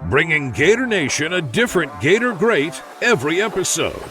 bringing Gator Nation a different Gator great every episode.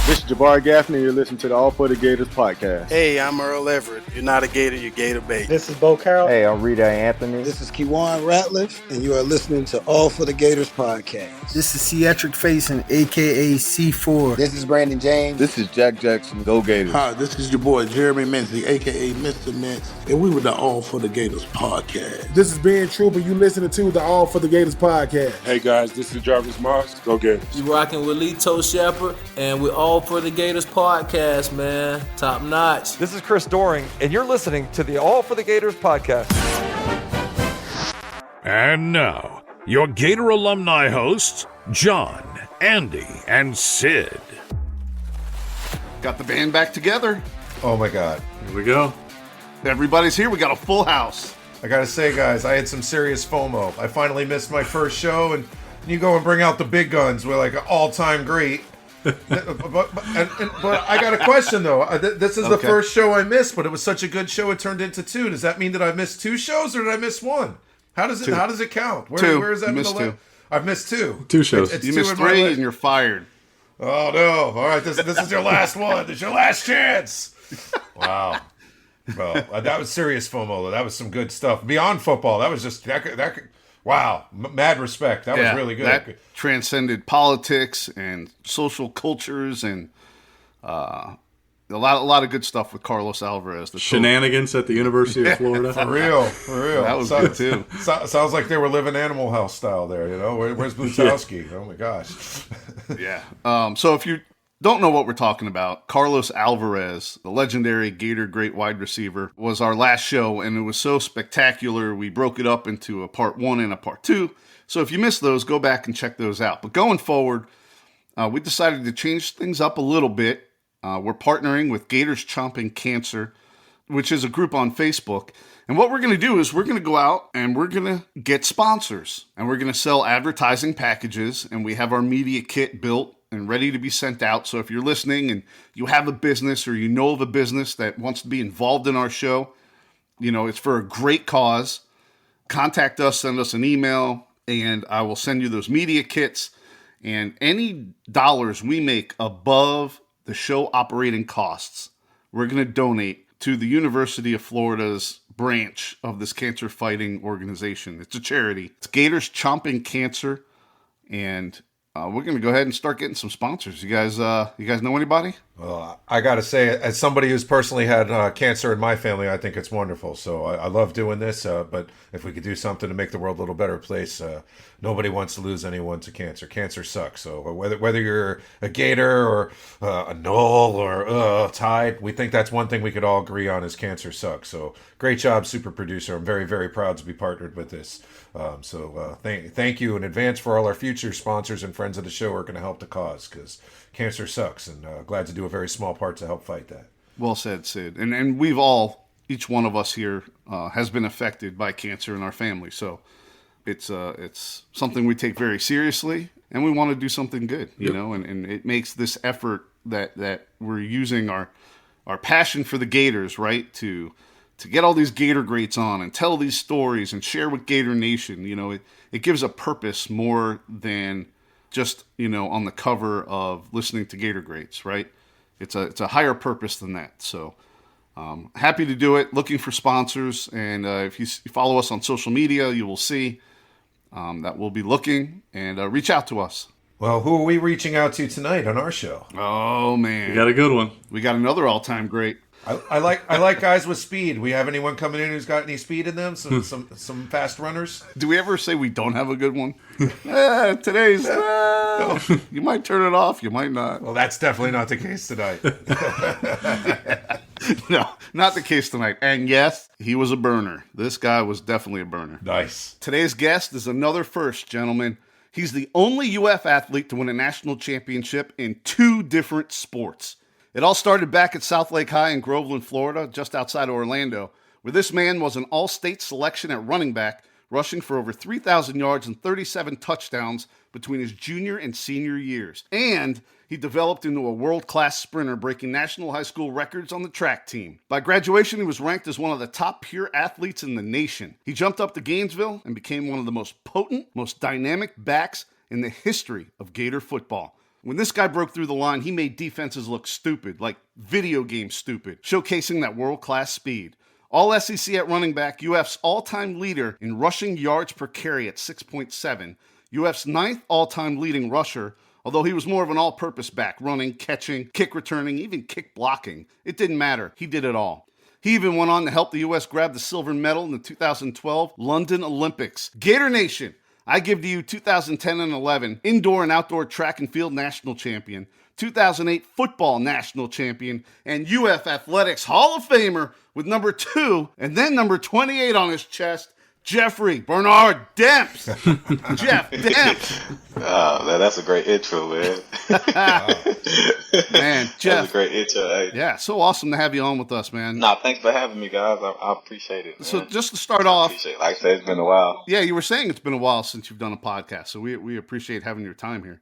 This is Jabbar Gaffney. You're listening to the All for the Gators podcast. Hey, I'm Earl Everett. You're not a Gator, you're Gator bait. This is Bo Carroll. Hey, I'm Rita Anthony. This is Kewan Ratliff, and you are listening to All for the Gators podcast. This is Cedric Faison, a.k.a. C4. This is Brandon James. This is Jack Jackson. Go Gators. Hi, this is your boy Jeremy Mincy, a.k.a. Mr. Mintz, and we were the All for the Gators podcast. This is Ben Trooper. You listening to the All for the Gators podcast. Hey, guys, this is Jarvis Moss. Go Gators. You rocking with Lito Shepherd, and we're All for the Gators podcast, man. Top notch. This is Chris Doring, and you're listening to the All for the Gators podcast. And now, your Gator alumni hosts, John, Andy, and Sid. Got the band back together. Oh my God. Here we go. Everybody's here. We got a full house. I gotta say, guys, I had some serious FOMO. I finally missed my first show, and you go and bring out the big guns. We're like an all-time great. but I got a question though. This is the first show I missed, but it was such a good show it turned into two. Does that mean that I missed two shows, or did I miss one? How does it count? Where is that in the list? I've missed two. Two shows. You missed three, and you're fired. Oh no! All right, this is your last one. This is your last chance. Wow. Well, that was serious FOMO though. That was some good stuff beyond football. That was just wow, mad respect. That was really good. That transcended politics and social cultures and a lot of good stuff with Carlos Alvarez. The Shenanigans at the University of Florida. For real. That was good too. Sounds like they were living Animal House style there. You know, where's Blutowski? Oh my gosh. Yeah. So if you don't know what we're talking about, Carlos Alvarez, the legendary Gator great wide receiver, was our last show, and it was so spectacular, we broke it up into a part 1 and a part 2. So if you missed those, go back and check those out. But going forward, we decided to change things up a little bit. We're partnering with Gators Chomping Cancer, which is a group on Facebook. And what we're going to do is we're going to go out and we're going to get sponsors, and we're going to sell advertising packages, and we have our media kit built and ready to be sent out. So if you're listening and you have a business or you know of a business that wants to be involved in our show, you know, it's for a great cause, contact us, send us an email, and I will send you those media kits. And any dollars we make above the show operating costs, we're going to donate to the University of Florida's branch of this cancer fighting organization. It's a charity. It's Gators Chomping Cancer, and we're going to go ahead and start getting some sponsors. You guys know anybody? Well, I got to say, as somebody who's personally had cancer in my family, I think it's wonderful. So I love doing this, but if we could do something to make the world a little better place, nobody wants to lose anyone to cancer. Cancer sucks. So whether you're a Gator or a Nole or Tide, we think that's one thing we could all agree on is cancer sucks. So great job, super producer. I'm very, very proud to be partnered with this. Thank you in advance for all our future sponsors and friends of the show who are going to help the cause, because cancer sucks, and glad to do a very small part to help fight that. Well said, Sid. And we've each one of us here has been affected by cancer in our family. So it's something we take very seriously, and we want to do something good, you know, and it makes this effort that we're using our passion for the Gators, right, to get all these Gator greats on and tell these stories and share with Gator Nation. You know, it gives a purpose more than just, you know, on the cover of listening to Gator greats, right? It's a higher purpose than that. So happy to do it, looking for sponsors. And if you follow us on social media, you will see that we'll be looking, and reach out to us. Well, who are we reaching out to tonight on our show? Oh, man. We got a good one. We got another all-time great. I like guys with speed. We have anyone coming in who's got any speed in them? Some fast runners? Do we ever say we don't have a good one? Today's you might turn it off, you might not. Well, that's definitely not the case tonight. No, not the case tonight. And yes, he was a burner. This guy was definitely a burner. Nice. Today's guest is another first, gentlemen. He's the only UF athlete to win a national championship in 2 different sports. It all started back at South Lake High in Groveland, Florida, just outside of Orlando, where this man was an all-state selection at running back, rushing for over 3,000 yards and 37 touchdowns between his junior and senior years. And he developed into a world-class sprinter, breaking national high school records on the track team. By graduation, he was ranked as one of the top pure athletes in the nation. He jumped up to Gainesville and became one of the most potent, most dynamic backs in the history of Gator football. When this guy broke through the line, he made defenses look stupid, like video game stupid, showcasing that world-class speed. All SEC at running back, UF's all-time leader in rushing yards per carry at 6.7, UF's ninth all-time leading rusher, although he was more of an all-purpose back, running, catching, kick returning, even kick blocking. It didn't matter. He did it all. He even went on to help the U.S. grab the silver medal in the 2012 London Olympics. Gator Nation, I give to you 2010 and 11 indoor and outdoor track and field national champion, 2008 football national champion, and UF Athletics Hall of Famer with number 2 and then number 28 on his chest, Jeffrey Bernard Demps. Jeff Demps. Oh, that's a great intro, man. Man, Jeff. That's a great intro. Hey. Yeah, so awesome to have you on with us, man. Nah, thanks for having me, guys. I appreciate it, man. So just to start off. Like I said, it's been a while. Yeah, you were saying it's been a while since you've done a podcast, so we appreciate having your time here.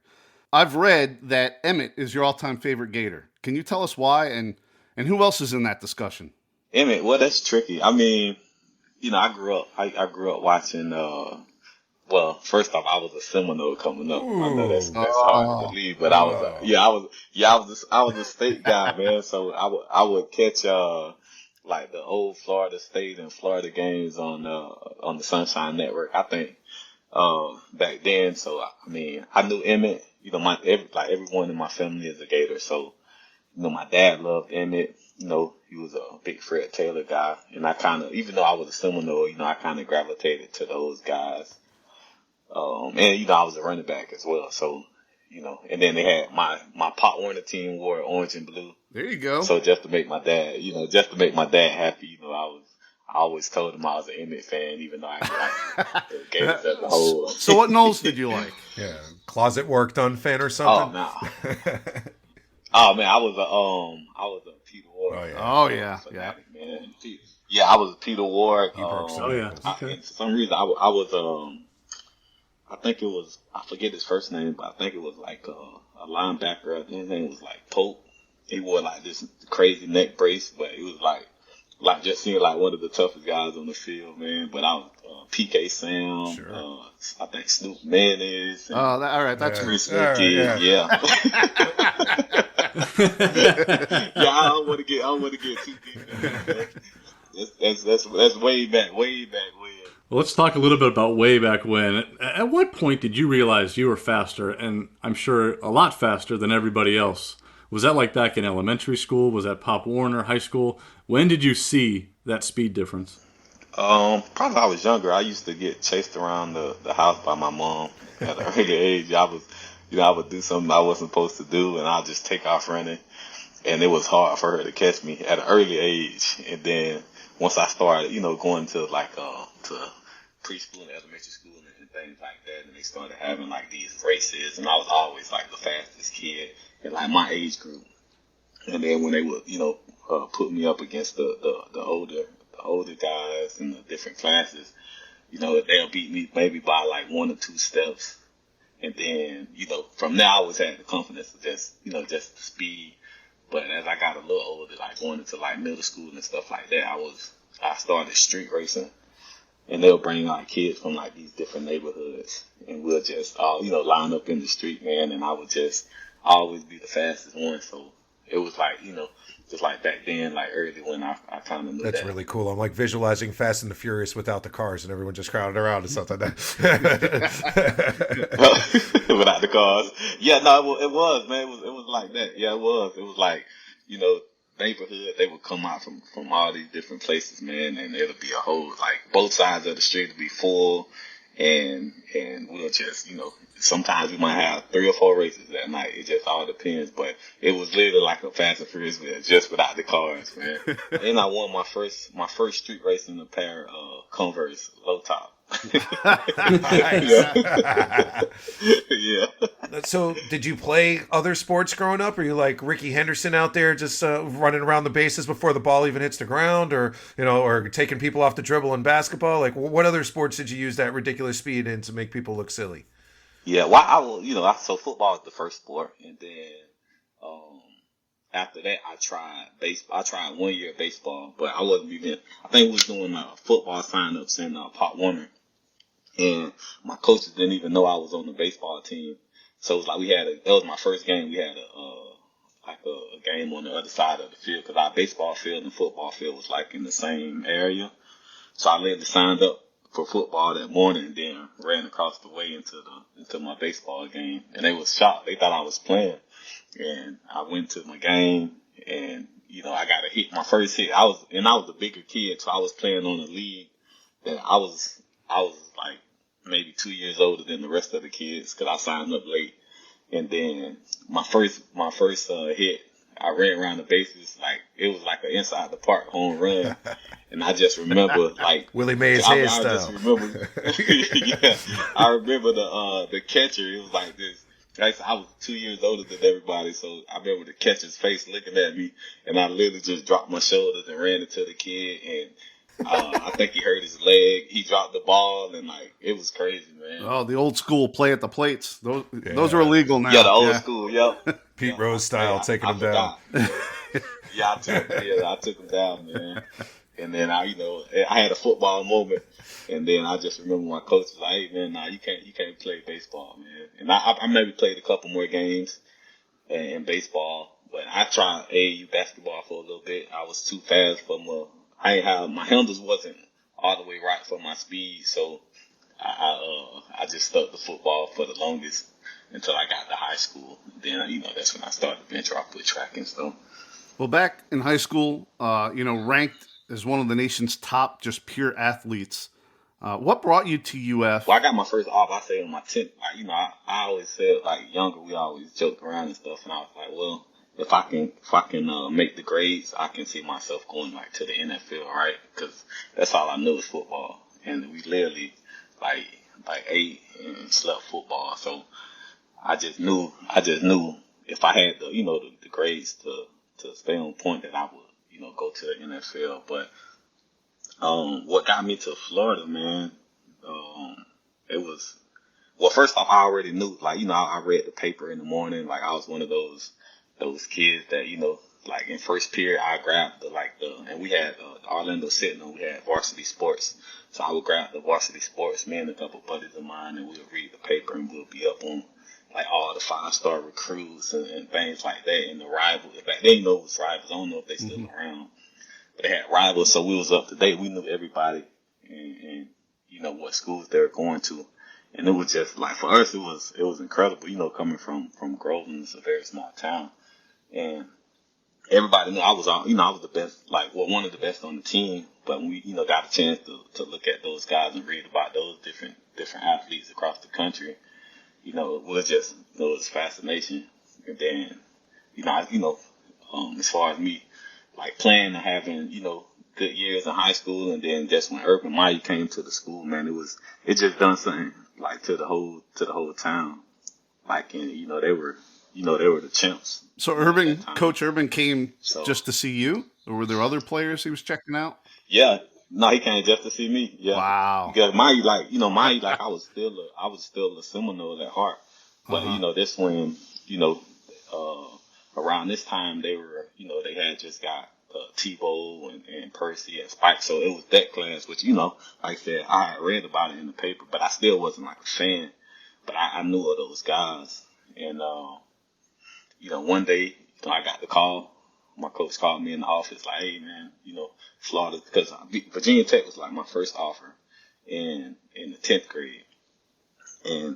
I've read that Emmett is your all-time favorite Gator. Can you tell us why, and who else is in that discussion? Emmett, well, that's tricky. I mean, you know, I grew up watching. Well, first off, I was a Seminole coming up. Ooh. I know that's hard to believe, but I was a state guy, man. So I would catch like the old Florida State and Florida games on the Sunshine Network. I think back then. So I mean, I knew Emmett. You know, everyone in my family is a Gator. So you know, my dad loved Emmett. You know, he was a big Fred Taylor guy, and I kind of, even though I was a Seminole, you know, I kind of gravitated to those guys. And you know, I was a running back as well. So, you know, and then they had my Pt.1 team wore orange and blue. There you go. So just to make my dad happy, you know, I always told him I was an Emmett fan, even though I like the Gators as a whole. So what Noles did you like? Yeah, closet work done fan or something? Oh, no. Oh man, I was a Peter Ward. Oh yeah, fanatic, man. Yeah, I was a Peter Ward. Oh yeah. Okay. For some reason, I was I think it was, I forget his first name, but I think it was like a linebacker. I think his name was like Pope. He wore like this crazy neck brace, but it was like just seemed like one of the toughest guys on the field, man. But I was PK Sam. Sure. I think Snoop Mayonnaise. All right, that's Chris Kid. Yeah. I don't want to get too deep. That's way back. Well, let's talk a little bit about way back when. At what point did you realize you were faster, and I'm sure a lot faster than everybody else? Was that like back in elementary school? Was that Pop Warner, high school? When did you see that speed difference? Probably when I was younger. I used to get chased around the house by my mom at an early age. I would do something I wasn't supposed to do, and I'd just take off running. And it was hard for her to catch me at an early age. And then once I started, you know, going to like to preschool and elementary school and things like that, and they started having like these races, and I was always like the fastest kid in like my age group. And then when they would, you know, put me up against the older guys in the different classes, you know, they'll beat me maybe by like 1 or 2 steps. And then, you know, from there I always had the confidence of just the speed. But as I got a little older, like going into like middle school and stuff like that, I started street racing. And they'll bring like kids from like these different neighborhoods, and we'll just line up in the street, man. And I would just always be the fastest one. So it was like, you know, just like back then, like early when I kind of knew That's that. really cool. I'm like visualizing Fast and the Furious without the cars, and everyone just crowded around and stuff like that. Without the cars. Yeah, no, it was, man. It was like that. Yeah, it was. It was like, you know, neighborhood, they would come out from all these different places, man, and it'll be a whole, like, both sides of the street will be full, and we'll just, you know, sometimes we might have 3 or 4 races that night. It just all depends, but it was literally like a Fast and Furious just without the cars, man. And I won my first street race in a pair of Converse low top Yeah. So, did you play other sports growing up? Are you like Ricky Henderson out there, just running around the bases before the ball even hits the ground, or or taking people off the dribble in basketball? Like, what other sports did you use that ridiculous speed in to make people look silly? Yeah, well, so football was the first sport, and then um, after that, I tried baseball. I tried 1 year of baseball, but I wasn't even. I think we was doing football sign-ups in Pt.1, and my coaches didn't even know I was on the baseball team. So it was like that was my first game. We had a game on the other side of the field because our baseball field and football field was like in the same area. So I literally signed up for football that morning and then ran across the way into my baseball game. And they was shocked. They thought I was playing. And I went to my game and, I got a hit, my first hit. I was a bigger kid, so I was playing on a league that I was like maybe 2 years older than the rest of the kids because I signed up late. And then my first hit, I ran around the bases like it was like an inside the park home run. And I just remember like Willie Mays Hayes style. I just remember, yeah, I remember the catcher. It was like this. I was 2 years older than everybody, so I remember the catcher's face looking at me, and I literally just dropped my shoulders and ran into the kid, and I think he hurt his leg. He dropped the ball, and like it was crazy, man. Oh, the old school play at the plates. Those are illegal now. Yeah, the old school. Yep. Pete Rose style, taking him down. Yeah, I took him down, man. And then I had a football moment, and then I just remember my coach was like, "Hey, man, you can't play baseball, man." And I maybe played a couple more games in baseball, but I tried AAU basketball for a little bit. I was too fast for my handles wasn't all the way right for my speed, so I just stuck to football for the longest until I got to high school. Then that's when I started to venture off with track and stuff. Well, back in high school, ranked as one of the nation's top just pure athletes. What brought you to UF? Well, I got my first off, I say, on my 10th. Like, I always said, like, younger, we always joked around and stuff. And I was like, well, if I can make the grades, I can see myself going, like, to the NFL, right? Because that's all I knew was football. And we literally, like ate and slept football. So I just knew if I had the grades to stay on point that I would, go to the NFL. But what got me to Florida, man, it was, well, first off, I already knew, like, I read the paper in the morning. Like, I was one of those kids that, like in first period, I grabbed and we had Orlando Sentinel, we had varsity sports. So I would grab the varsity sports, me and a couple buddies of mine, and we would read the paper and we'll be up on like all the 5-star recruits and things like that. And the rivals, back then, it was rivals. I don't know if they still around, but they had rivals. So we was up to date. We knew everybody and what schools they were going to. And it was just like, for us, it was incredible, coming from Groveland. It's a very small town. And everybody knew I was the best, one of the best on the team. But when we, got a chance to look at those guys and read about those different athletes across the country, it was fascination. And then, as far as me, like playing and having, good years in high school, and then just when Urban Meyer came to the school, man, it just done something like to the whole town. Like, and, they were the champs. So Coach Urban came just to see you, or were there other players he was checking out? Yeah. No, he came just to see me. Yeah. Wow. Because Meyer, I was still a Seminole at heart. But, this when, around this time they were, they had just got Tebow and Percy and Spike. So it was that class, which, like I said, I had read about it in the paper, but I still wasn't like a fan. But I knew of those guys. And, one day, I got the call. My coach called me in the office like, hey, man, Florida, because Virginia Tech was like my first offer in the 10th grade.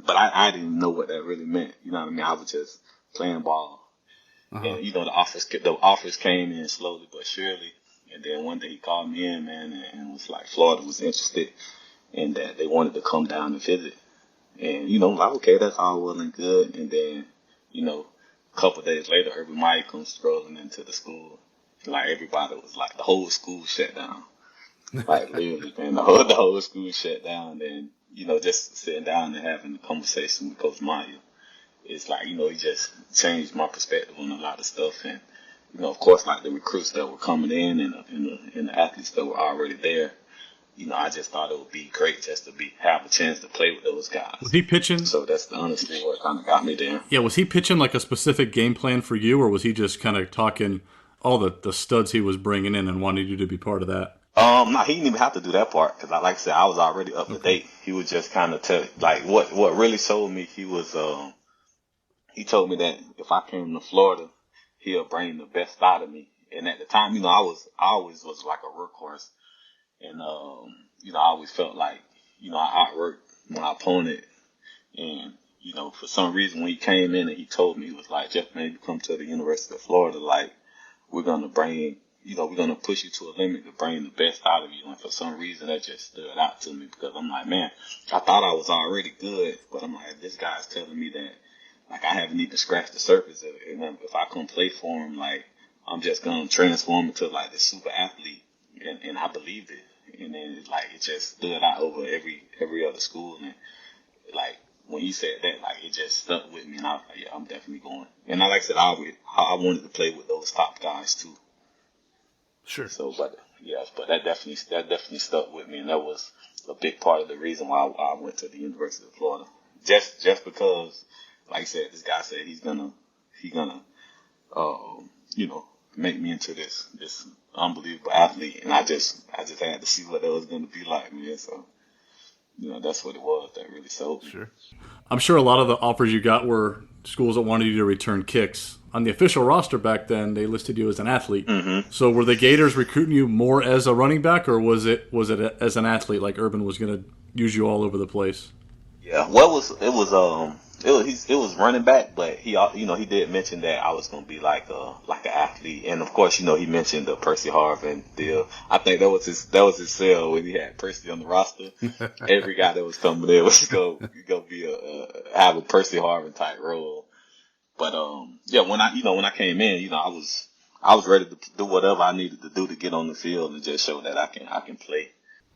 But I didn't know what that really meant. You know what I mean? I was just playing ball. Uh-huh. And, the offers came in slowly but surely. And then one day he called me in, man, and was like, Florida was interested in that. They wanted to come down and visit. And, like, okay, that's all well and good. And then, a couple of days later, Urban Meyer comes strolling into the school. Like, everybody was like, the whole school shut down. Like literally, man, the whole school shut down. And just sitting down and having a conversation with Coach Maya, it's like he just changed my perspective on a lot of stuff. And of course, like the recruits that were coming in and the athletes that were already there. I just thought it would be great just to have a chance to play with those guys. Was he pitching? So that's honestly what kind of got me there. Yeah, was he pitching like a specific game plan for you, or was he just kind of talking all the studs he was bringing in and wanted you to be part of that? No, he didn't even have to do that part because, like I said, I was already up to date. He was just kind of like what really showed me. He told me that if I came to Florida, he'll bring the best out of me. And at the time, I always was like a workhorse. And, I always felt like, I outworked my opponent. And, for some reason, when he came in and he told me, he was like, Jeff, man, you come to the University of Florida, like, we're going to bring, we're going to push you to a limit to bring the best out of you. And for some reason, that just stood out to me because I'm like, man, I thought I was already good, but I'm like, this guy's telling me that, like, I haven't even scratched the surface of it. And if I come play for him, like, I'm just going to transform into, like, this super athlete. And I believed it. And then it just stood out over every other school. And like when he said that, like it just stuck with me. And I was like, yeah, I'm definitely going. And like I said, I wanted to play with those top guys too. Sure. So, but that definitely stuck with me. And that was a big part of the reason why I went to the University of Florida. Just because, like I said, this guy said he's gonna make me into this unbelievable athlete, and I just had to see what that was going to be like, man. So, that's what it was that really sold me. Sure. I'm sure a lot of the offers you got were schools that wanted you to return kicks. On the official roster back then, they listed you as an athlete. Mm-hmm. So were the Gators recruiting you more as a running back, or was it as an athlete, like Urban was going to use you all over the place? Yeah, well, it was running back, but he did mention that I was going to be like an athlete, and of course, he mentioned the Percy Harvin deal. I think that was his sell when he had Percy on the roster. Every guy that was coming in was going to be have a Percy Harvin type role. But when I came in, I was ready to do whatever I needed to do to get on the field and just show that I can play.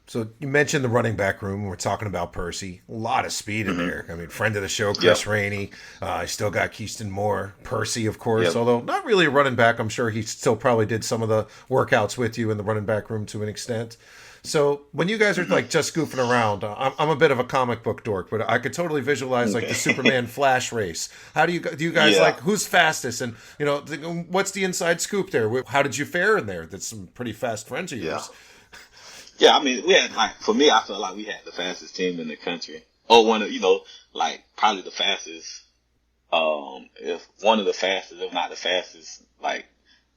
So you mentioned the running back room. We're talking about Percy. A lot of speed in there. I mean, friend of the show, Chris Rainey. I still got Keaston Moore. Percy, of course, although not really a running back. I'm sure he still probably did some of the workouts with you in the running back room to an extent. So when you guys are like just goofing around, I'm a bit of a comic book dork, but I could totally visualize like the Superman Flash race. How do you guys like who's fastest, and what's the inside scoop there? How did you fare in there? That's some pretty fast friends of yours. Yeah, I mean, we had for me, I felt like we had the fastest team in the country. Or one of, probably the fastest, if one of the fastest, if not the fastest, like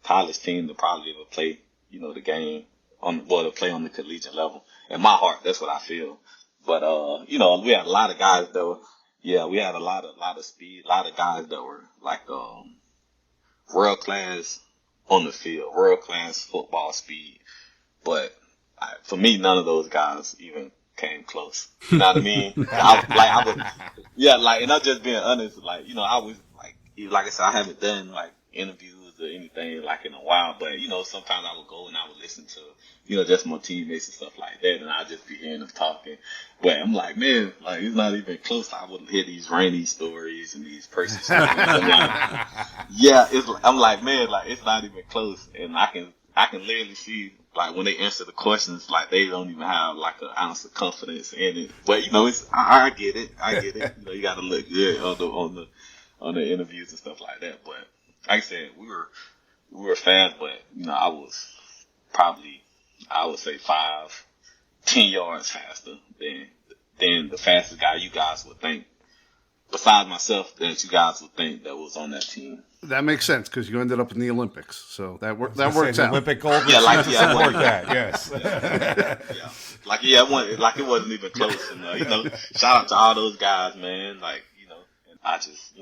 college team to probably ever play, the game to play on the collegiate level. In my heart, that's what I feel. But, we had a lot of guys that were, we had a lot of speed, a lot of guys that were like, world class on the field, world class football speed. But, for me, none of those guys even came close. You know what I mean? And I'm just being honest. Like, I was like I said, I haven't done like interviews or anything like in a while. But sometimes I would go and I would listen to just my teammates and stuff like that, and I'd just be hearing them talking. But I'm like, man, like it's not even close. I would hear these Rainey stories and these Percy stories. I'm like, I'm like, man, like it's not even close, and I can literally see. Like when they answer the questions, like they don't even have like an ounce of confidence in it. But I get it. You got to look good on the interviews and stuff like that. But like I said, we were fast, but I was probably, I would say 5-10 yards faster than the fastest guy you guys would think. Besides myself, that you guys would think that was on that team. That makes sense because you ended up in the Olympics, so that works out. Olympic gold. Support that. Yes. It wasn't even close. And shout out to all those guys, man. Like and I just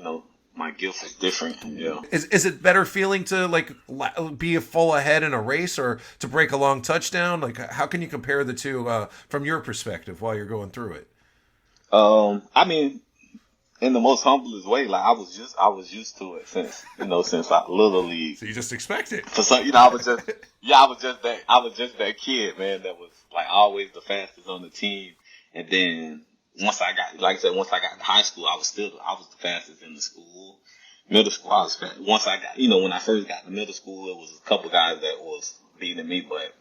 my gift is different. Is it better feeling to like be full ahead in a race or to break a long touchdown? Like how can you compare the two from your perspective while you're going through it? I mean. in the most humblest way. Like I was used to it since I little league. So you just expect it. For some, I was just that kid, man, that was like always the fastest on the team. And then once I got to high school, I was the fastest in the school. Middle school, I was fast. Once I got, when I first got to middle school, it was a couple guys that was beating me, but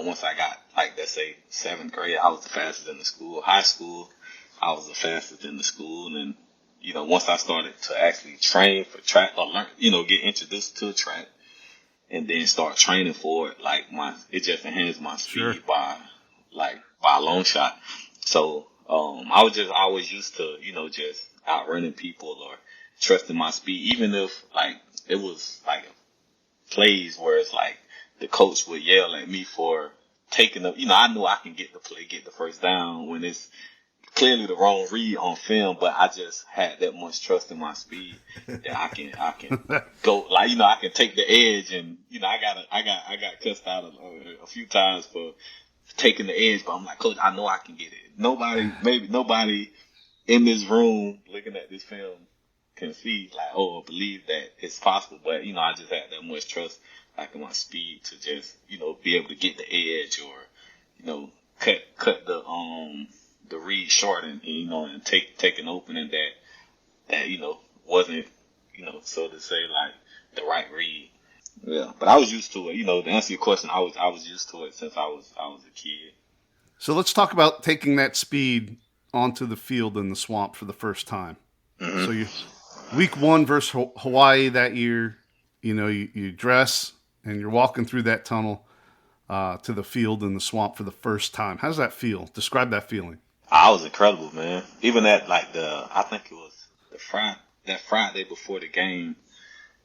once I got, like, let's say 7th grade, I was the fastest in the school. High school, I was the fastest in the school. And then, once I started to actually train for track or learn, get introduced to track and then start training for it, like it just enhanced my speed by a long shot. So, I was just always used to, just outrunning people or trusting my speed, even if, like, it was, like, plays where it's, like, the coach would yell at me for taking the, I knew I can get the play, get the first down when it's clearly the wrong read on film, but I just had that much trust in my speed that I can go, like, I can take the edge and, I got cussed out a few times for taking the edge, but I'm like, Coach, I know I can get it. Nobody in this room looking at this film can see, like, believe that it's possible, but, I just had that much trust, like, in my speed to just, be able to get the edge or, cut the read short and take an opening that, wasn't, so to say, like, the right read. Yeah, but I was used to it. To answer your question, I was used to it since I was a kid. So let's talk about taking that speed onto the field in the swamp for the first time. Mm-hmm. So you week 1 versus Hawaii that year, you dress and you're walking through that tunnel to the field in the swamp for the first time. How does that feel? Describe that feeling. I was incredible, man. Even at I think it was that Friday before the game,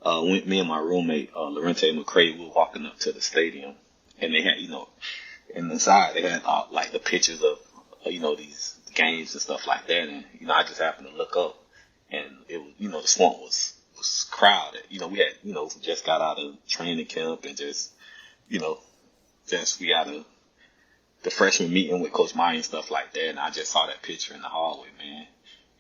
me and my roommate, Lorente McCray, we were walking up to the stadium, and they had, in the side, they had, like, the pictures of, these games and stuff like that, and, I just happened to look up, and it was, the swamp was crowded. We had, just got out of training camp and just, we got the freshman meeting with Coach Meyer and stuff like that, and I just saw that picture in the hallway, man,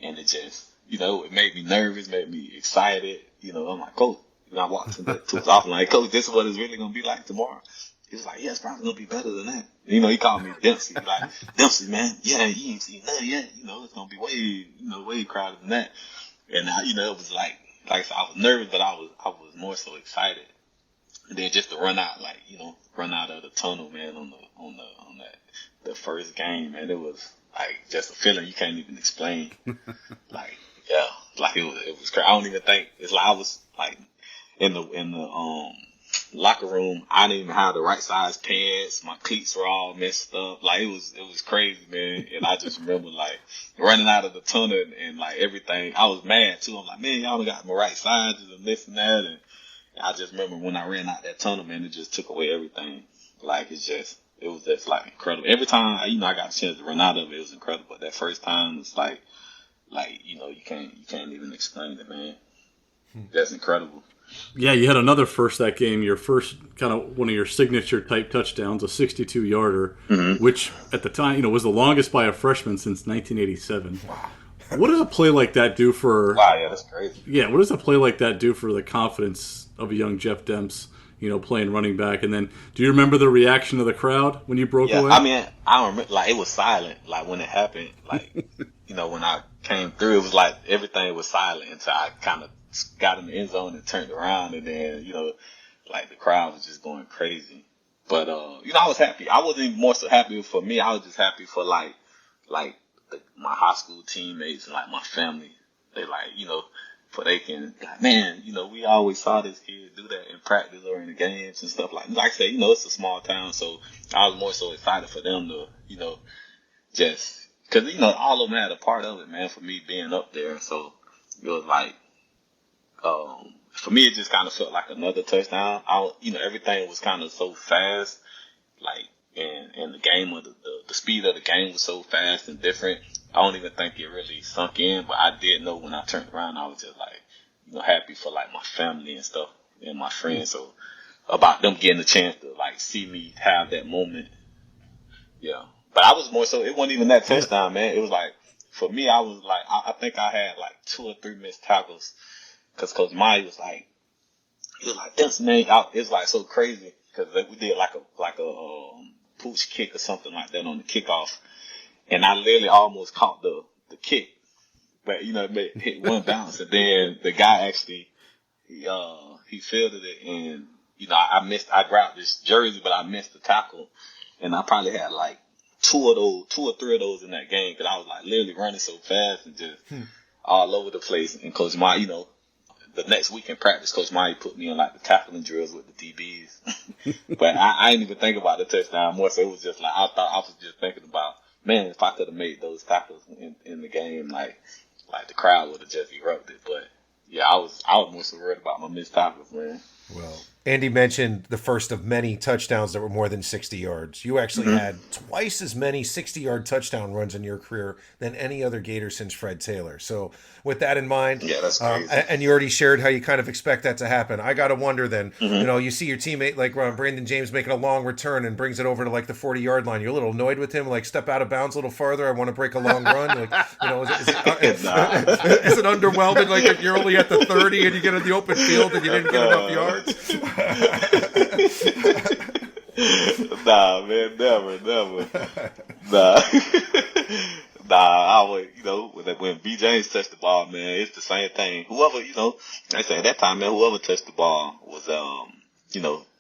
and it just, it made me nervous, made me excited. I'm like, Coach, I walked to his office, like, Coach, this is what it's really going to be like tomorrow. He was like, yeah, it's probably going to be better than that. He called me Dempsey. Like, Dempsey, man, yeah, you ain't seen nothing yet. It's going to be way crowded than that. And, it was like I said, I was nervous, but I was more so excited. And then just to run out of the tunnel, man, on the first game, man, it was like just a feeling you can't even explain. Like, yeah, like it was crazy. I don't even think it's like I was like in the locker room. I didn't even have the right size pants. My cleats were all messed up. Like it was crazy, man. And I just remember like running out of the tunnel and like everything. I was mad too. I'm like, man, y'all don't got my right sizes and this and that. And I just remember when I ran out that tunnel, man, it just took away everything. Like it was just like incredible. Every time I got a chance to run out of it, it was incredible. But that first time, it's like you can't even explain it, man. That's incredible. Yeah, you had another first that game. Your first kind of one of your signature type touchdowns, a 62-yarder, which at the time was the longest by a freshman since 1987. Wow. What does a play like that do for? Wow, yeah, that's crazy. Yeah, what does a play like that do for the confidence of a young Jeff Demps? Playing running back, and then do you remember the reaction of the crowd when you broke away? I mean, I remember like it was silent, like when it happened, like when I came through, it was like everything was silent until I kind of got in the end zone and turned around, and then like the crowd was just going crazy. But I was happy. I wasn't even more so happy for me. I was just happy for like my high school teammates and like my family. They for they can, like, man, we always saw this kid do that in practice or in the games and stuff like I said, it's a small town, so I was more so excited for them to, just, cause, all of them had a part of it, man, for me being up there. So it was like, for me, it just kind of felt like another touchdown. Everything was kind of so fast, like, and the game of the speed of the game was so fast and different. I don't even think it really sunk in, but I did know when I turned around, I was just like, happy for like my family and stuff and my friends. So about them getting a chance to like see me have that moment. Yeah. But I was more so, it wasn't even that touchdown, man. It was like for me, I was like, I think I had like 2 or 3 missed tackles because Coach Mike was like, this man, it's like so crazy because we did like a pooch kick or something like that on the kickoff, and I literally almost caught the kick, but it hit one bounce, and then the guy actually he fielded it, and I grabbed this jersey, but I missed the tackle, and I probably had like 2 or 3 of those in that game because I was like literally running so fast and just all over the place. And Coach Mike, the next week in practice, Coach Mike put me in like the tackling drills with the DBs. But I didn't even think about the touchdown more, so it was just like I was just thinking about, man, if I could have made those tackles in the game, like the crowd would have just erupted. But yeah, I was more so worried about my missed tackles, man. Well, Andy mentioned the first of many touchdowns that were more than 60 yards. You actually had twice as many 60-yard touchdown runs in your career than any other Gator since Fred Taylor. So with that in mind, yeah, that's crazy. And you already shared how you kind of expect that to happen. I got to wonder then, you see your teammate like Brandon James making a long return and brings it over to like the 40-yard line. You're a little annoyed with him, like step out of bounds a little farther. I want to break a long run. Like, is it underwhelming? Like if you're only at the 30 and you get in the open field and you didn't get enough yards? Nah, man, never. Nah. I would, when B. James touched the ball, man, it's the same thing. Whoever, I say at that time, man, whoever touched the ball was,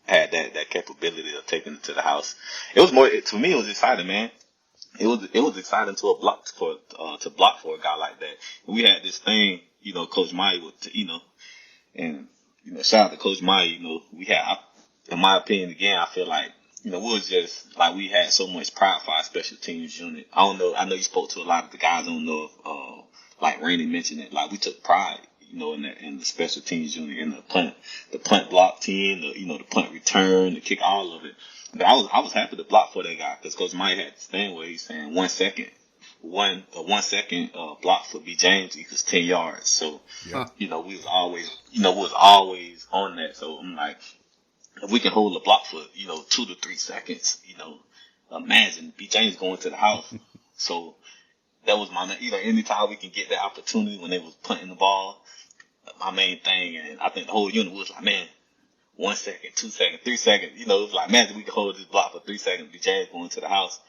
had that capability of taking it to the house. It was to me, it was exciting, man. It was exciting to block for a guy like that. We had this thing, Coach Mike would, and, shout out to Coach Mike, we had, in my opinion, again, I feel like, we was just, like, we had so much pride for our special teams unit. I know you spoke to a lot of the guys, I don't know if, like Rainey mentioned it, like, we took pride, in the special teams unit, in the punt block team, the punt return, the kick, all of it. But I was happy to block for that guy, because Coach Mike had this thing where he's saying 1 second. One second block for B. James equals 10 yards. So, we was always on that. So I'm like, if we can hold the block for, 2 to 3 seconds, imagine B. James going to the house. So that was my, anytime we can get that opportunity when they was punting the ball, my main thing. And I think the whole unit was like, man, 1 second, 2 seconds, 3 seconds, it was like, imagine we can hold this block for 3 seconds, B. James going to the house.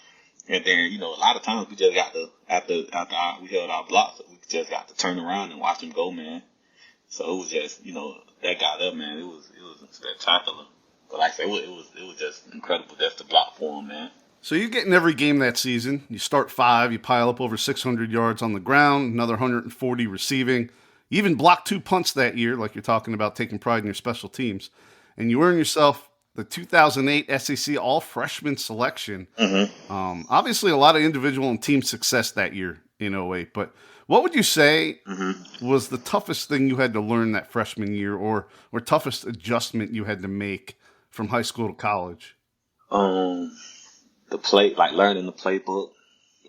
And then, a lot of times we just got to, after we held our blocks, we just got to turn around and watch them go, man. So it was just, that got up, man. It was spectacular. But like I said, it was just incredible just to block for him, man. So you get in every game that season. You start 5, you pile up over 600 yards on the ground, another 140 receiving. You even blocked 2 punts that year, like you're talking about taking pride in your special teams. And you earn yourself the 2008 SEC All-Freshman selection. Obviously, a lot of individual and team success that year in 08. But what would you say was the toughest thing you had to learn that freshman year, or toughest adjustment you had to make from high school to college? Learning the playbook,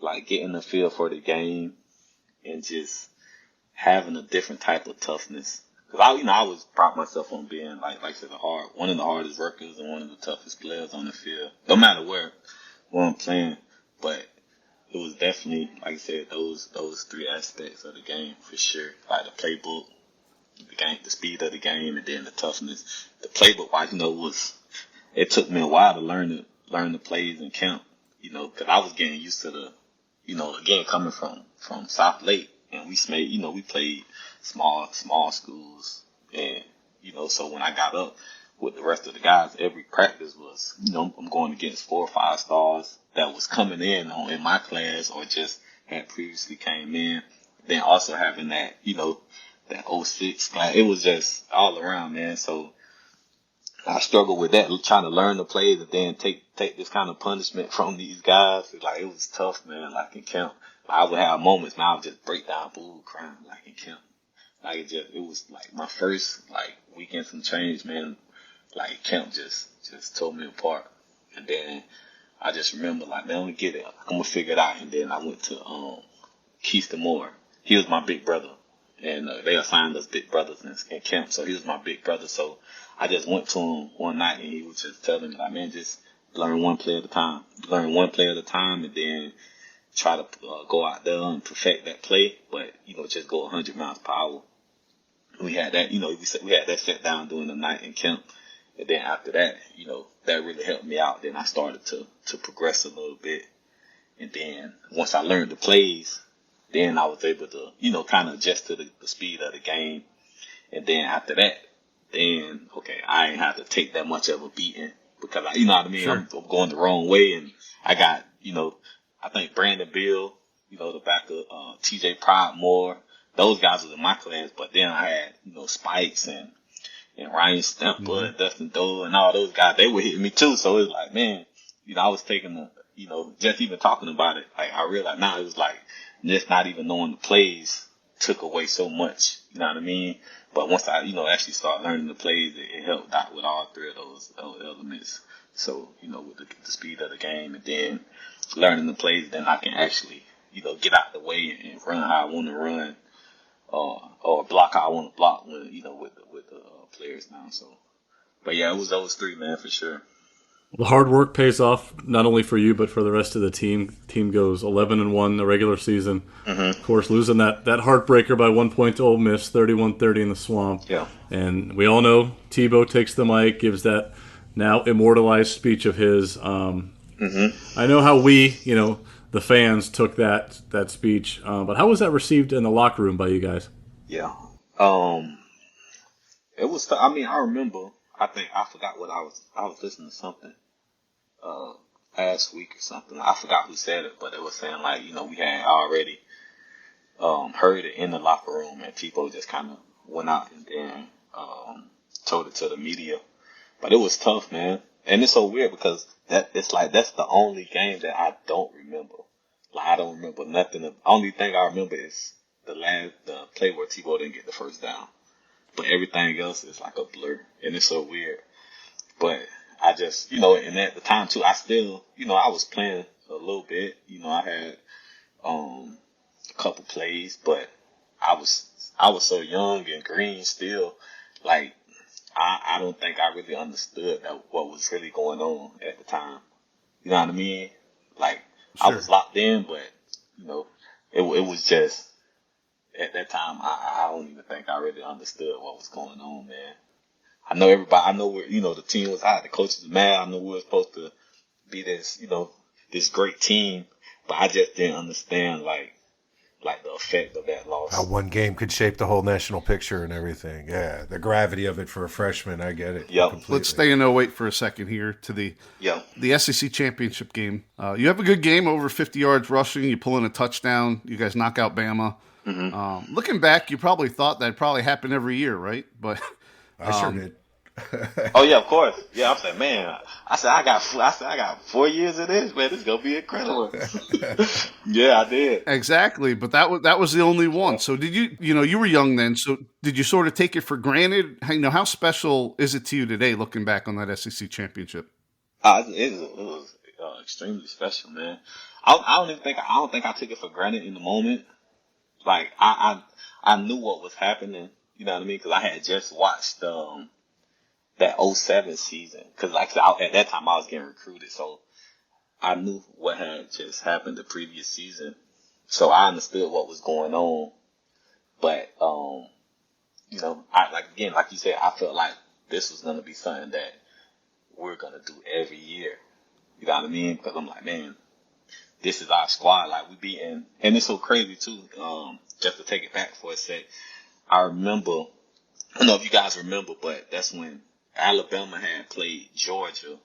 like getting the feel for the game, and just having a different type of toughness. Because I was proud myself on being, like I said, one of the hardest workers and one of the toughest players on the field, no matter where I'm playing. But it was definitely, like I said, those 3 aspects of the game for sure. Like the playbook, the game, the speed of the game, and then the toughness. The playbook, it took me a while to learn the plays in camp, because I was getting used to the, again, coming from South Lake, and we played small schools, and so when I got up with the rest of the guys, every practice was, I'm going against 4 or 5 stars that was coming in my class or just had previously came in. Then also having that, that 06 class, it was just all around, man. So I struggled with that, trying to learn the plays and then take this kind of punishment from these guys. It was tough, man. Like in camp, I would have moments, man, I would just break down, crying, like in camp. Like it was like my first week and some change, man. Like camp just tore me apart. And then I just remember man, I'm gonna get it. I'm gonna figure it out. And then I went to Keiston Moore. He was my big brother, and they assigned us big brothers in camp. So he was my big brother. So I just went to him one night, and he was just telling me, man, just learn one play at a time. Learn one play at a time, and then try to go out there and perfect that play, but just go 100 miles per hour. We had that, we had that set down during the night in camp, and then after that, that really helped me out. Then I started to progress a little bit, and then once I learned the plays, then I was able to kind of adjust to the speed of the game, and then after that, then okay, I ain't have to take that much of a beating because you know what I mean. Sure. I'm going the wrong way, and I got I think Brandon Bill, the back of T.J. Pridemore, those guys was in my class, but then I had Spikes and Ryan Stemper and Dustin Dole and all those guys. They were hitting me too, so it was like, man, I was taking just even talking about it, like I realized now it was like just not even knowing the plays took away so much. You know what I mean? But once I actually started learning the plays, it helped out with all three of those elements. So with the speed of the game, and then learning the plays, then I can actually get out the way and run how I want to run, or block how I want to block with the players now. So, but yeah, it was those three, man, for sure. The hard work pays off not only for you but for the rest of the team. Team goes 11-1 the regular season. Of course, losing that heartbreaker by 1 point to Ole Miss, 31-30 in the Swamp. Yeah. And we all know Tebow takes the mic, gives that now immortalized speech of his. I know how we, the fans, took that speech. But how was that received in the locker room by you guys? Yeah. It was. I mean, I remember. I think I forgot what I was listening to something last week or something. I forgot who said it, but it was saying like, we had already heard it in the locker room, and people just kind of went out and then told it to the media. But it was tough, man. And it's so weird because that's the only game that I don't remember. Like, I don't remember nothing. The only thing I remember is the play where Tebow didn't get the first down. But everything else is like a blur, and it's so weird. But I just, and at the time too, I still, I was playing a little bit. I had a couple plays, but I was so young and green still. Like, I don't think I really understood what was really going on at the time. You know what I mean? Like, sure. I was locked in, but it was just. At that time, I don't even think I really understood what was going on, man. I know everybody. I know where the team was hot. The coaches was mad. I know we were supposed to be this this great team, but I just didn't understand like the effect of that loss. How one game could shape the whole national picture and everything. Yeah, the gravity of it for a freshman. I get it. Yep. Completely. Let's stay in 08 for a second here to the SEC championship game. You have a good game, over 50 yards rushing. You pull in a touchdown. You guys knock out Bama. Looking back, you probably thought that probably happened every year, right? But I sure did. Oh yeah, of course. Yeah, I'm saying, man. I said I got 4 years of this, man. This is gonna be incredible. Yeah, I did. Exactly, but that was the only one. So did you? You were young then. So did you sort of take it for granted? How special is it to you today, looking back on that SEC championship? It was extremely special, man. I don't think I took it for granted in the moment. Like, I knew what was happening, you know what I mean? Because I had just watched that 07 season. Because, like, at that time, I was getting recruited. So, I knew what had just happened the previous season. So, I understood what was going on. But, like you said, I felt like this was going to be something that we're going to do every year. You know what I mean? Because I'm like, man, this is our squad. Like, we beating, and it's so crazy too. Just to take it back for a sec, I remember. I don't know if you guys remember, but that's when Alabama had played Georgia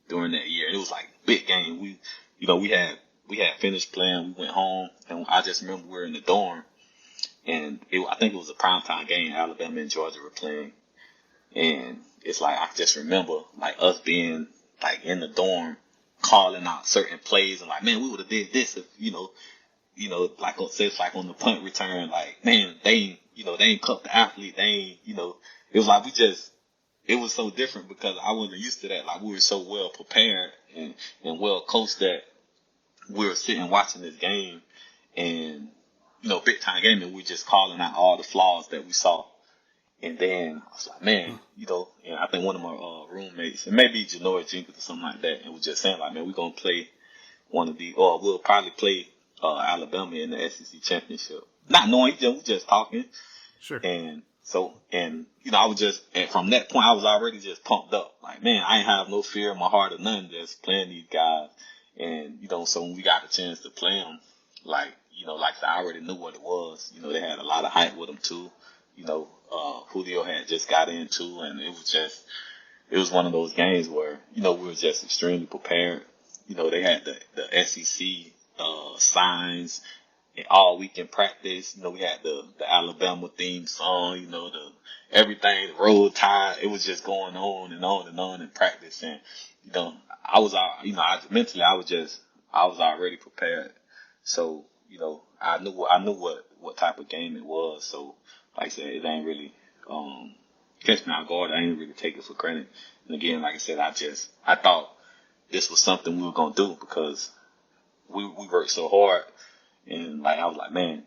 during that year. It was like a big game. We had finished playing. We went home, and I just remember we were in the dorm, and I think it was a primetime game. Alabama and Georgia were playing, and it's like I just remember like us being like in the dorm, calling out certain plays and like, man, we would have did this if like like on the punt return, like, man, they ain't cut the athlete, they ain't, it was like it was so different because I wasn't used to that. Like, we were so well prepared and well coached that we were sitting watching this game and big time game, and we just calling out all the flaws that we saw. And then I was like, man, and I think one of my roommates, and maybe Janoy Jenkins or something like that, and was just saying like, man, we're going to play one of these, or we'll probably play Alabama in the SEC championship. Not knowing, we just talking. Sure. And so, I was just, and from that point, I was already just pumped up. Like, man, I ain't have no fear in my heart or nothing, just playing these guys. And, so when we got the chance to play them, like I said, I already knew what it was. They had a lot of hype with them too. Julio had just got in too, and it was one of those games where, we were just extremely prepared. They had the SEC, signs all week in practice. We had the Alabama theme song, everything, the roll tide. It was just going on and on and on in practice. And, I was, mentally, I was already prepared. So, I knew what type of game it was. So, like I said, it ain't really, catch me off guard. I ain't really take it for granted. And again, like I said, I thought this was something we were going to do because we worked so hard. And I was like, man,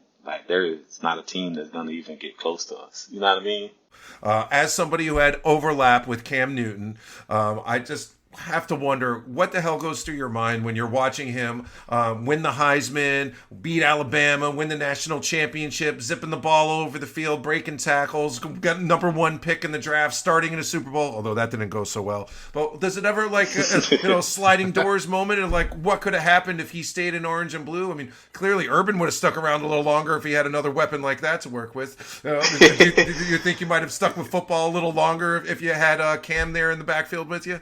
there is not a team that's going to even get close to us. You know what I mean? As somebody who had overlap with Cam Newton, I just have to wonder what the hell goes through your mind when you're watching him win the Heisman, beat Alabama, win the national championship, zipping the ball over the field, breaking tackles, got #1 pick in the draft, starting in a Super Bowl, although that didn't go so well. But does it ever sliding doors moment of what could have happened if he stayed in orange and blue? I mean, clearly Urban would have stuck around a little longer if he had another weapon like that to work with. Do you think you might have stuck with football a little longer if you had Cam there in the backfield with you?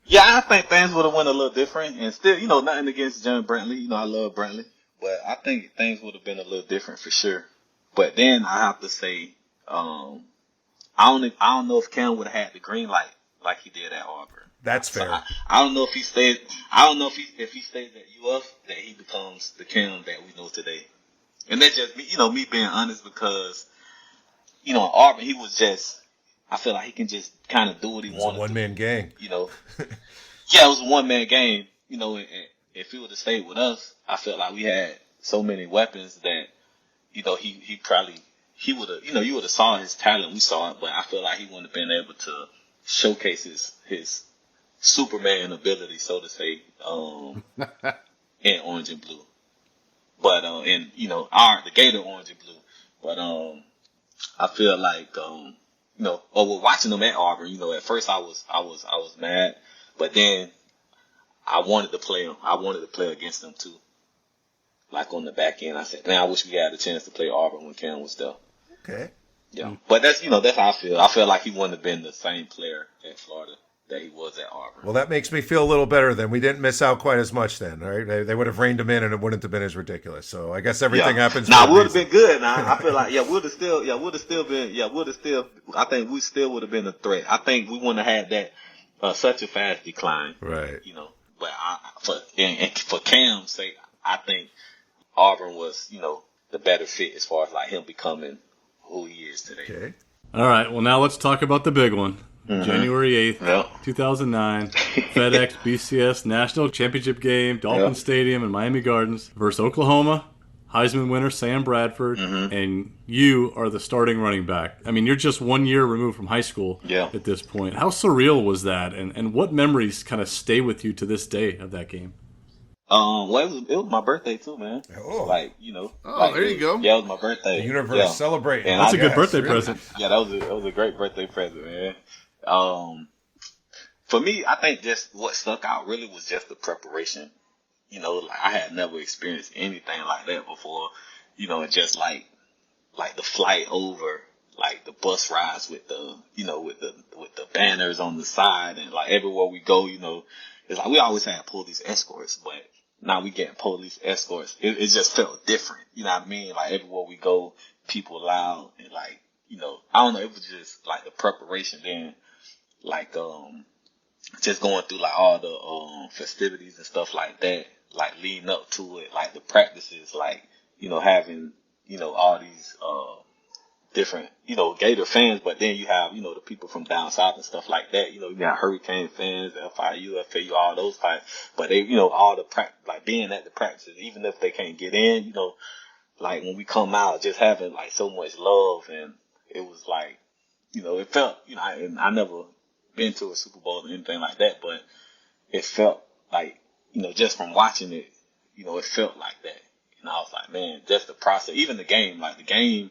Yeah, I think things would have went a little different, and still, nothing against John Brantley. I love Brantley, but I think things would have been a little different for sure. But then I have to say, I don't know if Cam would have had the green light like he did at Auburn. That's fair. So I don't know if he stays. I don't know if he stays at UF that he becomes the Cam that we know today. And that's just me, me being honest because, in Auburn he was just. I feel like he can just kind of do what he wants. It was a one-man gang. Yeah, it was a one-man game. And if he would have stayed with us, I felt like we had so many weapons that, he would have, you would have saw his talent. We saw it, but I feel like he wouldn't have been able to showcase his Superman ability, so to say, in orange and blue. But, the Gator orange and blue. But, I feel like, watching them at Auburn, at first I was mad, but then I wanted to play them. I wanted to play against them too. On the back end, I said, man, I wish we had a chance to play Auburn when Cam was there. Okay. Yeah. But that's how I feel. I feel like he wouldn't have been the same player at Florida that he was at Auburn. Well, that makes me feel a little better then. We didn't miss out quite as much then, right? They would have reined him in and it wouldn't have been as ridiculous. So I guess everything happens. Now, it would have been good. Now, I feel like, I think we still would have been a threat. I think we wouldn't have had that, such a fast decline. Right. But for Cam's sake, I think Auburn was, the better fit as far as him becoming who he is today. Okay. All right. Well, now let's talk about the big one. Mm-hmm. January 8th, 2009, FedEx BCS National Championship game, Dolphin Stadium in Miami Gardens versus Oklahoma, Heisman winner Sam Bradford, and you are the starting running back. I mean, you're just 1 year removed from high school at this point. How surreal was that, and what memories kind of stay with you to this day of that game? Well, it was my birthday too, man. Oh, there you go. Yeah, it was my birthday. The universe celebrating. That's a good birthday present. Yeah, that was a great birthday present, man. For me, I think just what stuck out really was just the preparation. I had never experienced anything like that before. And just like the flight over, the bus rides with the, with the banners on the side, and everywhere we go, it's we always had police escorts, but now we getting police escorts. It just felt different. You know what I mean? Everywhere we go, people loud and I don't know. It was just the preparation then. Just going through all the festivities and stuff like that, leading up to it, the practices, having all these different Gator fans, but then you have the people from down south and stuff like that. You got Hurricane fans, FIU, FAU, all those types. But they all the being at the practices, even if they can't get in, when we come out, just having so much love, and it was it felt I never been to a Super Bowl or anything like that, but it felt just from watching it, it felt like that. And I was like, man, just the process, even the game, like the game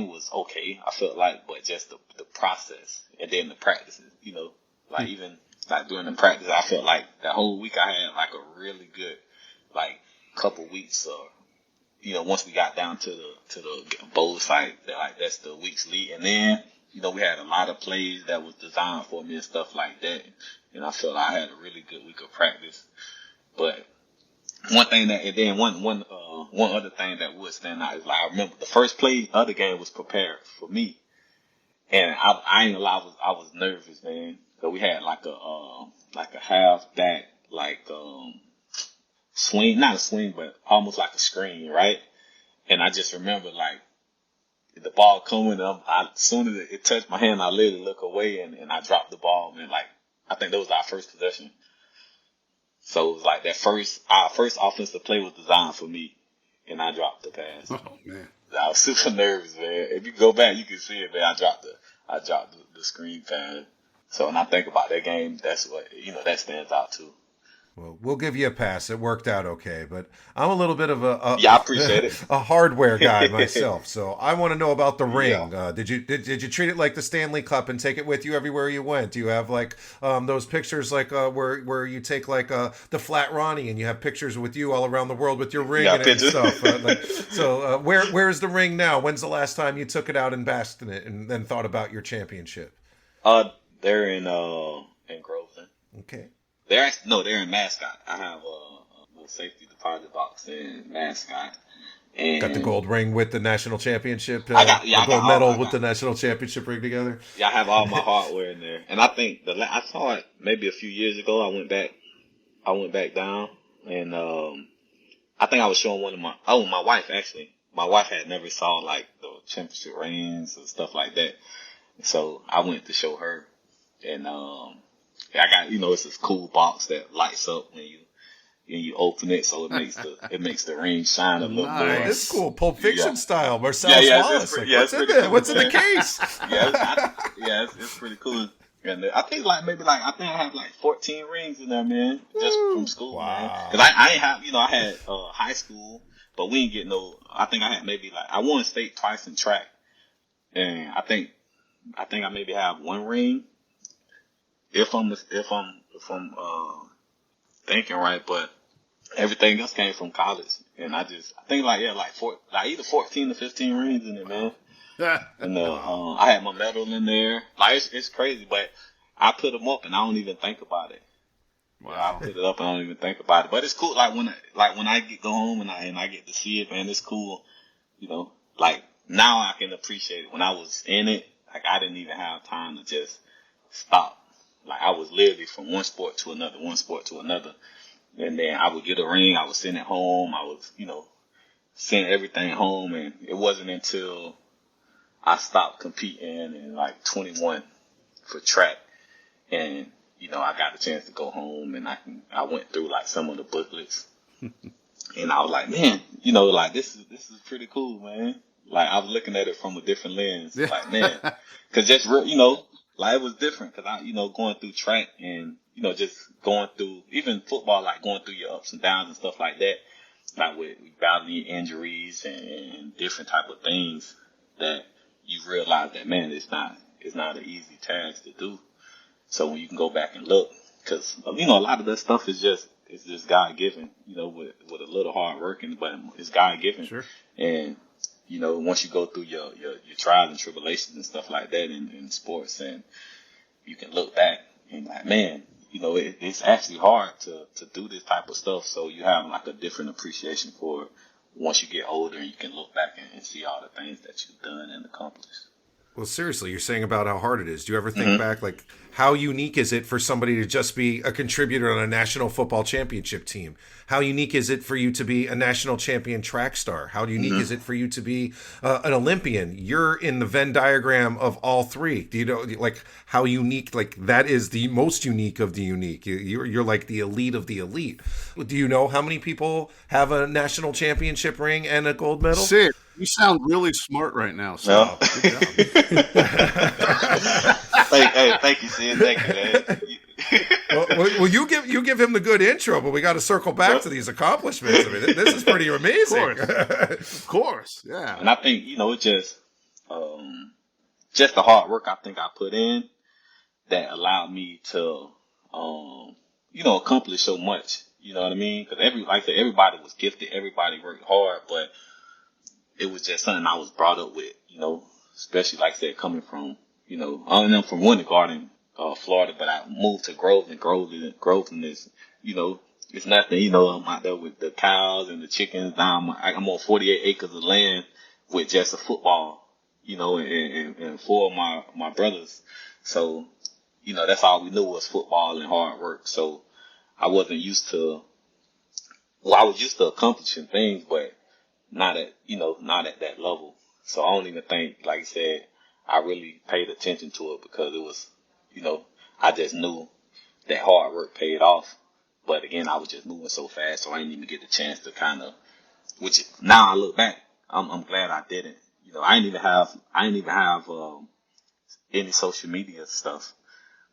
was okay, I felt like, but just the process and then the practices, like even like during the practice, I felt like that whole week I had like a really good, like couple weeks, once we got down to the bowl site, that's the week's lead. And then, we had a lot of plays that was designed for me and stuff like that. And I felt like I had a really good week of practice. But one other thing that would stand out is like, I remember the first play of the game was prepared for me. And I ain't gonna lie, I was nervous, man. So we had like a half back, swing, not a swing, but almost like a screen, right? And I just remember like the ball coming up, as soon as it touched my hand, I literally look away and I dropped the ball, man. Like, I think that was our first possession. So it was like our first offensive play was designed for me, and I dropped the pass. Oh man, I was super nervous, man. If you go back, you can see it, man. I dropped the screen pass. So when I think about that game, that's what that stands out too. Well, we'll give you a pass. It worked out okay, but I'm a little bit of I appreciate it. a hardware guy myself, so I want to know about the ring. Yeah. Did you treat it like the Stanley Cup and take it with you everywhere you went? Do you have like those pictures like where you take like the Flat Ronnie and you have pictures with you all around the world with your ring and stuff? Where's the ring now? When's the last time you took it out and basked in it and then thought about your championship? They're in Groveland. Okay. They're in Mascot. I have a safety deposit box in Mascot. And got the gold ring with the national championship. The gold medal with the national championship ring together. Yeah, I have all my hardware in there. And I think I saw it maybe a few years ago. I went back down, and I think I was showing my wife actually. My wife had never saw like the championship rings and stuff like that, so I went to show her, and I got, it's this cool box that lights up when you open it, so it makes the ring shine a little more. It's cool, Pulp Fiction style. Marcellus Wallace. What's in there? What's in the case? It's pretty cool. And I think I have like 14 rings in there, man, just from school, man. Because I ain't have, I had high school, but we didn't get no. I think I had I won state twice in track, and I think I maybe have one ring. If I'm thinking right, but everything else came from college, and I think either 14 or 15 rings in it, man. And I had my medal in there. Like it's crazy, but I put them up and I don't even think about it. Wow. I put it up and I don't even think about it. But it's cool. Like when I go home and I get to see it, man, it's cool. Like now I can appreciate it. When I was in it, like I didn't even have time to just stop. Like I was literally from one sport to another. And then I would get a ring. I would send it home. I was, send everything home. And it wasn't until I stopped competing in like 21 for track. And, I got a chance to go home and I went through like some of the booklets. And I was like, man, like this is pretty cool, man. Like I was looking at it from a different lens. Like, man, cause just real, like it was different because going through track and, just going through even football, like going through your ups and downs and stuff like that, like with battling injuries and different type of things that you realize that, man, it's not an easy task to do. So when you can go back and look, because, a lot of that stuff is just God given, with a little hard working, but it's God given. Sure. And, once you go through your trials and tribulations and stuff like that in sports, and you can look back and like, man, it's actually hard to do this type of stuff. So you have like a different appreciation for it once you get older and you can look back and see all the things that you've done and accomplished. Well, seriously, you're saying about how hard it is. Do you ever think back, like, how unique is it for somebody to just be a contributor on a national football championship team? How unique is it for you to be a national champion track star? How unique is it for you to be an Olympian? You're in the Venn diagram of all three. Do you know, like, how unique, like, that is the most unique of the unique? You're like the elite of the elite. Do you know how many people have a national championship ring and a gold medal? Sid, you sound really smart right now. So good job. Thank you, Sid. Thank you, man. Well, you give him the good intro, but we got to circle back to these accomplishments. I mean, this is pretty amazing. Of course, yeah. And I think it's just the hard work I think I put in that allowed me to accomplish so much. You know what I mean? Because like I said, everybody was gifted, everybody worked hard, but it was just something I was brought up with. Especially like I said, coming from I'm from Winter Garden, Florida, but I moved to Groveland. Groveland is, it's nothing. I'm out there with the cows and the chickens. I'm on 48 acres of land with just a football, and 4 of my brothers. So, that's all we knew was football and hard work. So I wasn't used to, I was used to accomplishing things, but not at that level. So I don't even think, like I said, I really paid attention to it because it was, I just knew that hard work paid off. But again, I was just moving so fast, so I didn't even get the chance to kind of, which now I look back, I'm glad I didn't. I didn't even have any social media stuff.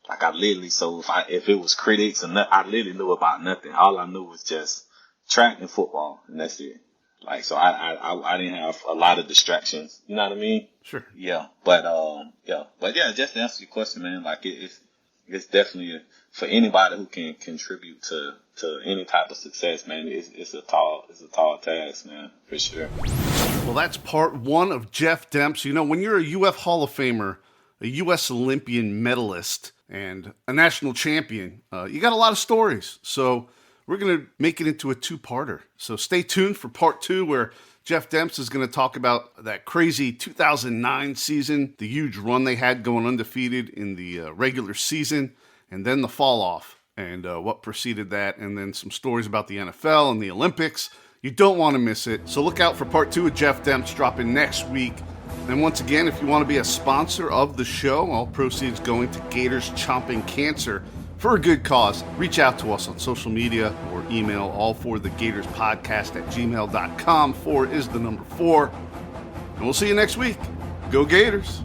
Like I literally, so if it was critics and I literally knew about nothing. All I knew was just track and football, and that's it. Like, so I didn't have a lot of distractions. You know what I mean? Sure. Yeah. But just to answer your question, man, like it's definitely for anybody who can contribute to any type of success, man. It's a tall task, man, for sure. Well, that's part 1 of Jeff Demps. When you're a UF Hall of Famer, a U.S. Olympian medalist, and a national champion, you got a lot of stories. So we're going to make it into a 2-parter. So stay tuned for part 2, where Jeff Demps is going to talk about that crazy 2009 season, the huge run they had going undefeated in the regular season, and then the fall off and what preceded that, and then some stories about the NFL and the Olympics. You don't want to miss it. So look out for part 2 of Jeff Demps dropping next week. And once again, if you want to be a sponsor of the show, all proceeds going to Gators Chomping Cancer for a good cause. Reach out to us on social media or email allforthegatorspodcast@gmail.com. 4 is the number 4. And we'll see you next week. Go Gators!